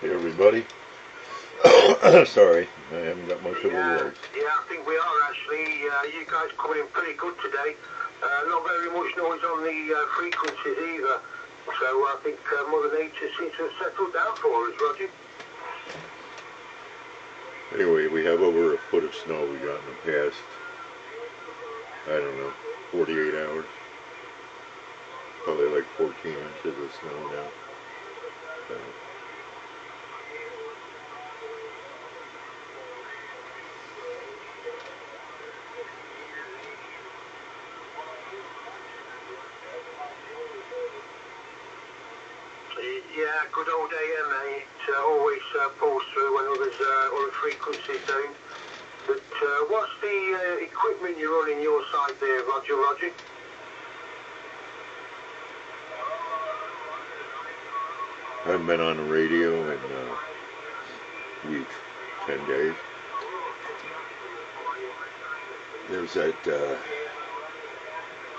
Hey everybody. Sorry, I haven't got much of a voice. Yeah, I think we are actually. You guys coming in pretty good today. Not very much noise on the frequencies either. So I think Mother Nature seems to have settled down for us, Roger. Anyway, we have over a foot of snow we got in the past, I don't know, 48 hours. Probably like 14 inches of snow now. So. Yeah, good old AMA. It always pulls through when others other frequencies don't. But what's the equipment you're running your side there, Roger? I haven't been on the radio in week, 10 days. There's that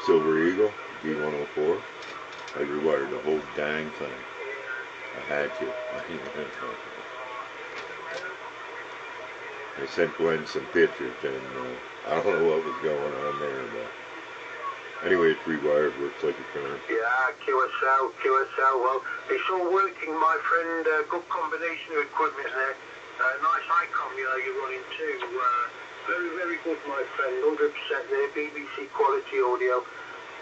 Silver Eagle D-104. I rewired the whole dang thing. I had to. I sent Gwen some pictures, and I don't know what was going on there, but anyway, it's rewired, works like a charm. Yeah, QSL. Well, it's all working, my friend. Good combination of equipment there. Nice ICOM you're running too. Very good, my friend. 100% there. BBC quality audio.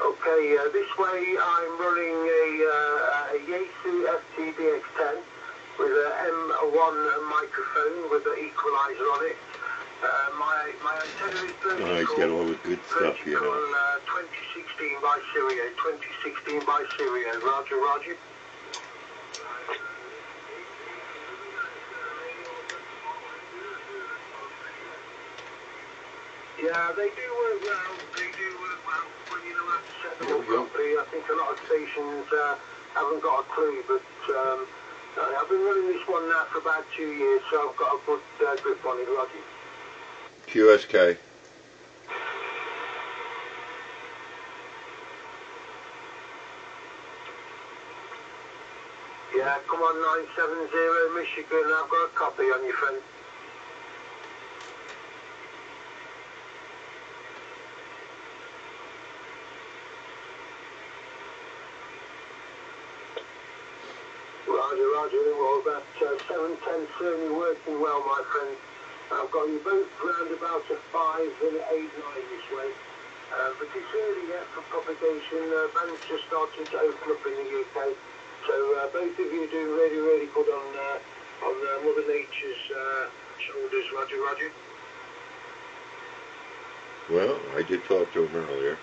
Okay, this way I'm running a Yaesu FT-DX10 with an M1 microphone with an equalizer on it. My antenna is vertical. Oh, he's got all the good stuff, you know. 2016 by Syrio. 2016 by Syrio. Roger. Yeah, they do work well. When you know how to set them up properly. I think a lot of stations haven't got a clue, but I've been running this one now for about 2 years, so I've got a good grip on it, Roger. QSK. Yeah, come on, 970 Michigan. I've got a copy on you, friend. Roger. Well, that 710 certainly working well, my friend. I've got you both round about a 5 and 8-9 this way. But it's early yet for propagation. Bands just starting to open up in the UK. So both of you do really good on Mother Nature's shoulders, Roger. Well, I did talk to him earlier.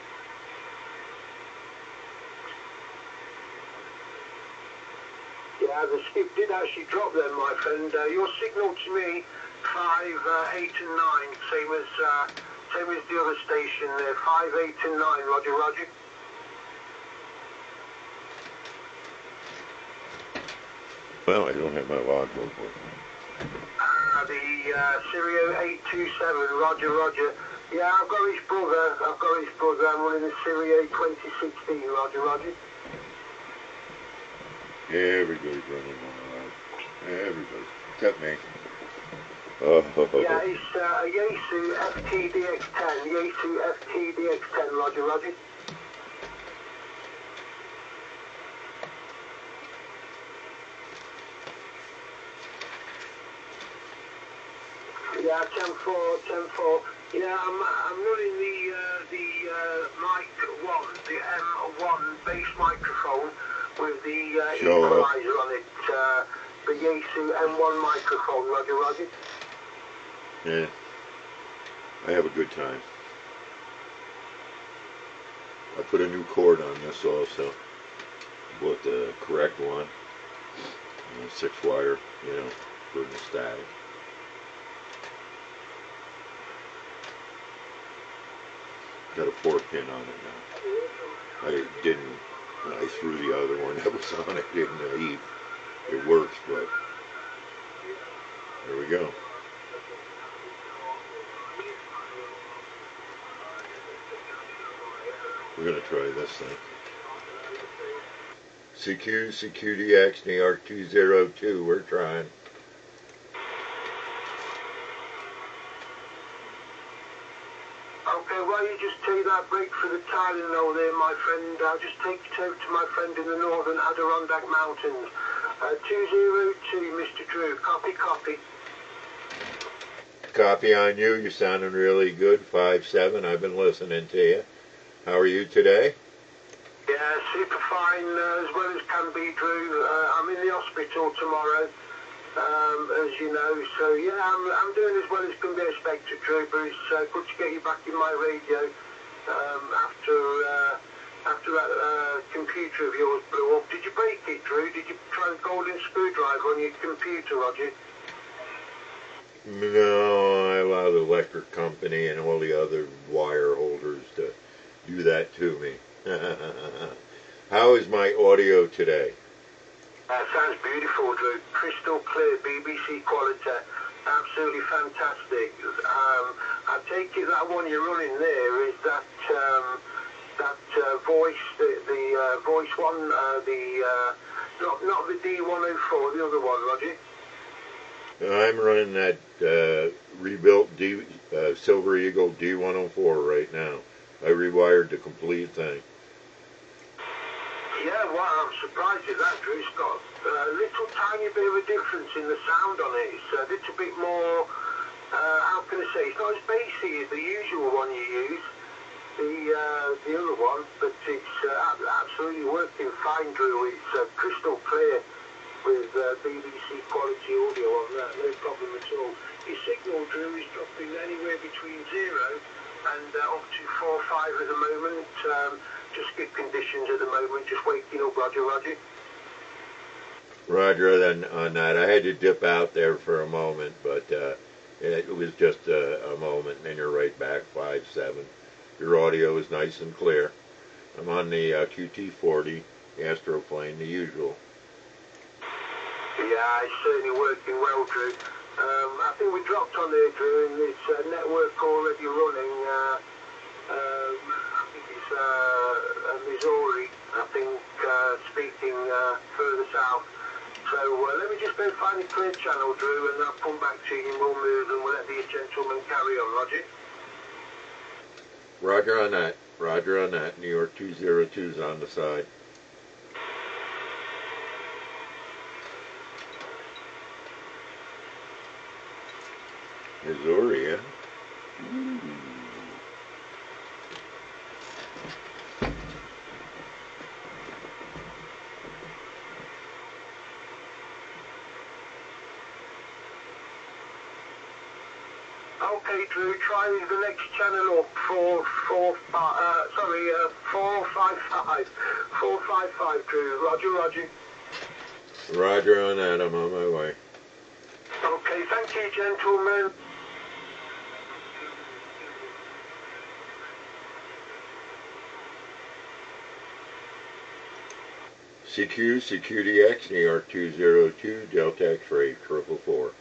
Yeah, the skip did actually drop then, my friend. Your signal to me, 5, 8 and 9, same as the other station there, 5, 8 and 9, Roger. Well, I don't have my logbook with me. The Syrio 827, Roger. Yeah, I've got his brother. I'm running the Syrio 2016, Roger. Everybody's running on everybody, except me. Yeah, it's Yaesu FT-DX10, Roger. Yeah, 10-4. Yeah, I'm running the mic 1, the M1 bass microphone with the equalizer on it. The Yaesu M1 microphone, Roger. Yeah, I have a good time. I put a new cord on this also. Bought the correct one. 6-wire, for the static. Got a 4-pin on it now. I didn't, when I threw the other one that was on it, didn't it works, but there we go. We're going to try this thing. CQDX, New York 202, we're trying. Okay, while you just take that break for the Tylenol there, my friend, I'll just take it over to my friend in the northern Adirondack Mountains. 202, Mr. Drew. Copy, copy. Copy on you. You're sounding really good. 5-7. I've been listening to you. How are you today? Yeah, super fine, as well as can be, Drew. I'm in the hospital tomorrow, as you know. So yeah, I'm doing as well as can be expected, Drew. But it's good to get you back in my radio after that computer of yours blew up. Did you break it, Drew? Did you try the golden screwdriver on your computer, Roger? No, I allow the electric company and all the other wire holders to do that to me. How is my audio today? Sounds beautiful, Drew. Crystal clear, BBC quality. Absolutely fantastic. I take it that one you're running there is that voice, the voice one, not the D-104, the other one, Roger. I'm running that rebuilt Silver Eagle D-104 right now. I rewired the complete thing. Yeah, well, I'm surprised at that, Drew. It's got a little tiny bit of a difference in the sound on it. It's a little bit more, how can I say, it's not as bassy as the usual one you use, the other one, but it's absolutely working fine, Drew. It's crystal clear with BBC quality audio on that, no problem at all. Your signal, Drew, is dropping anywhere between 0 and up to 4 or 5 at the moment. Just good conditions at the moment, just waking up, Roger, Roger. Roger, then on that, I had to dip out there for a moment, but it was just a moment, and then you're right back, 5-7. Your audio is nice and clear. I'm on the QT40 Astroplane, the usual. Yeah, it's certainly working well, Drew. I think we dropped on there, Drew, and this network already running. I think it's Missouri, I think, speaking further south. So let me just go find a clear channel, Drew, and I'll come back to you and we'll move and we'll let these gentlemen carry on, Roger. Roger on that. Roger on that. New York 202's on the side. Missouri, yeah? Ooh. Okay, Drew, try the next channel up, 455, 455, Drew. Roger, Roger. Roger on that, I'm on my way. Okay, thank you, gentlemen. CQDX, New York 202, Delta X-ray, 444.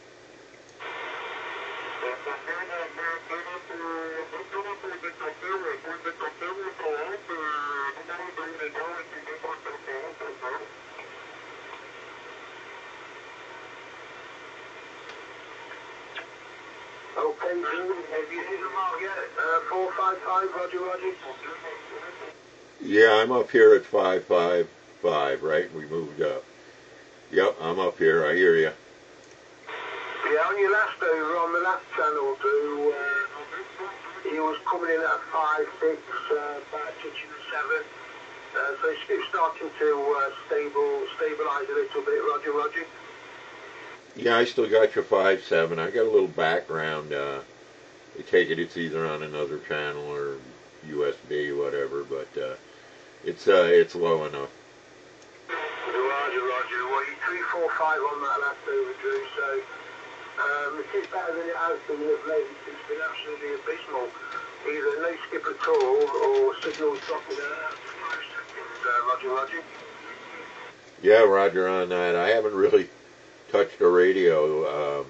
Okay, have you hit the mark yet? 455, Roger, Roger. Yeah, I'm up here at 555, right? We moved up. Yep, I'm up here. I hear you. Yeah, on your last over, on the last channel, Drew, he was coming in at 5.6, about touching the 7. So it's starting to stabilise a little bit, Roger, Roger. Yeah, I still got your 5.7. I got a little background. I take it it's either on another channel or USB, whatever, but it's low enough. Roger, Roger. Well, you 345 on that last over, Drew, so it's better than it has been of late. It's been absolutely abysmal. Either no skip at all or signals dropping out for 5 seconds, Roger, Roger. Yeah, Roger on that. I haven't really touched a radio.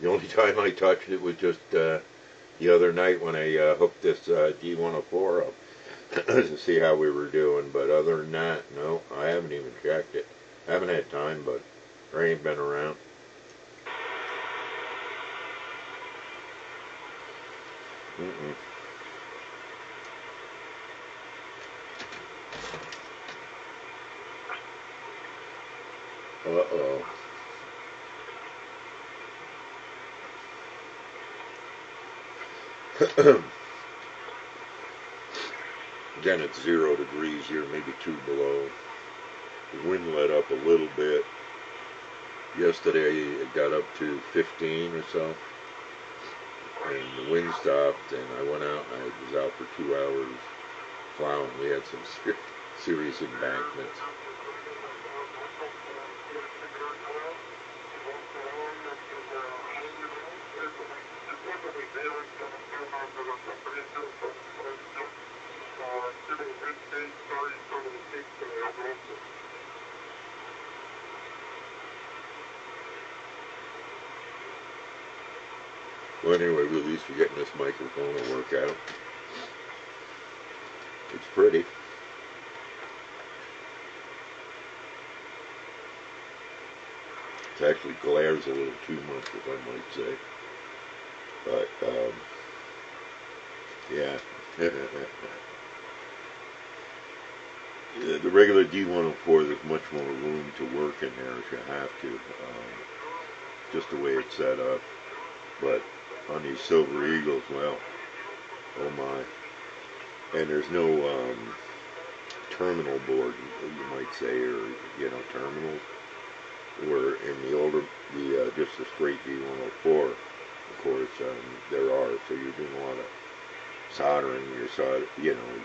The only time I touched it was just the other night when I hooked this D-104 up. to see how we were doing. But other than that, no, I haven't even checked it. I haven't had time, but I ain't been around. Uh-oh. Again, it's 0 degrees here, maybe 2 below. The wind let up a little bit. Yesterday it got up to 15 or so. And the wind stopped, and I went out, and I was out for 2 hours plowing. We had some serious embankments. Well, anyway, at least we're getting this microphone to work out. It's pretty. It actually glares a little too much, if I might say. But, yeah. The regular D-104, there's much more room to work in there if you have to. Just the way it's set up. But on these Silver Eagles, well, oh my. And there's no terminal board, you might say, or, terminals. Where in the older, just the straight D-104, of course, there are. So you're doing a lot of soldering.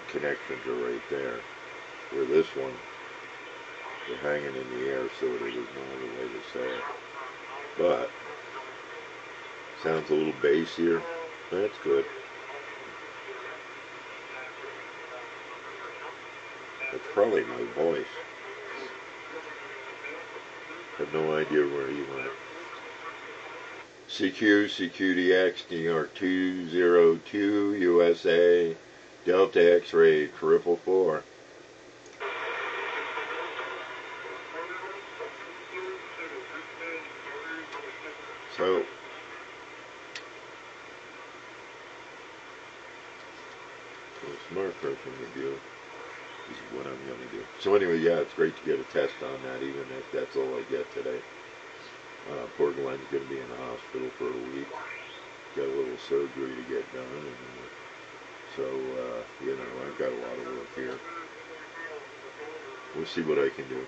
Connections are right there. Where this one, they're hanging in the air, so there's no other way to say it. But sounds a little bassier. That's good. That's probably my voice. I have no idea where you went. CQ, CQDX, New York 202, USA, Delta X-Ray, 444. So, smart person review is what I'm going to do. So anyway, yeah, it's great to get a test on that, even if that's all I get today. Poor Glenn's going to be in the hospital for a week. Got a little surgery to get done, and so, I've got a lot of work here. We'll see what I can do.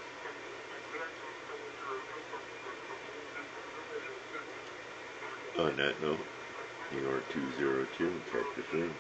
On that note, New York 202, catch you soon.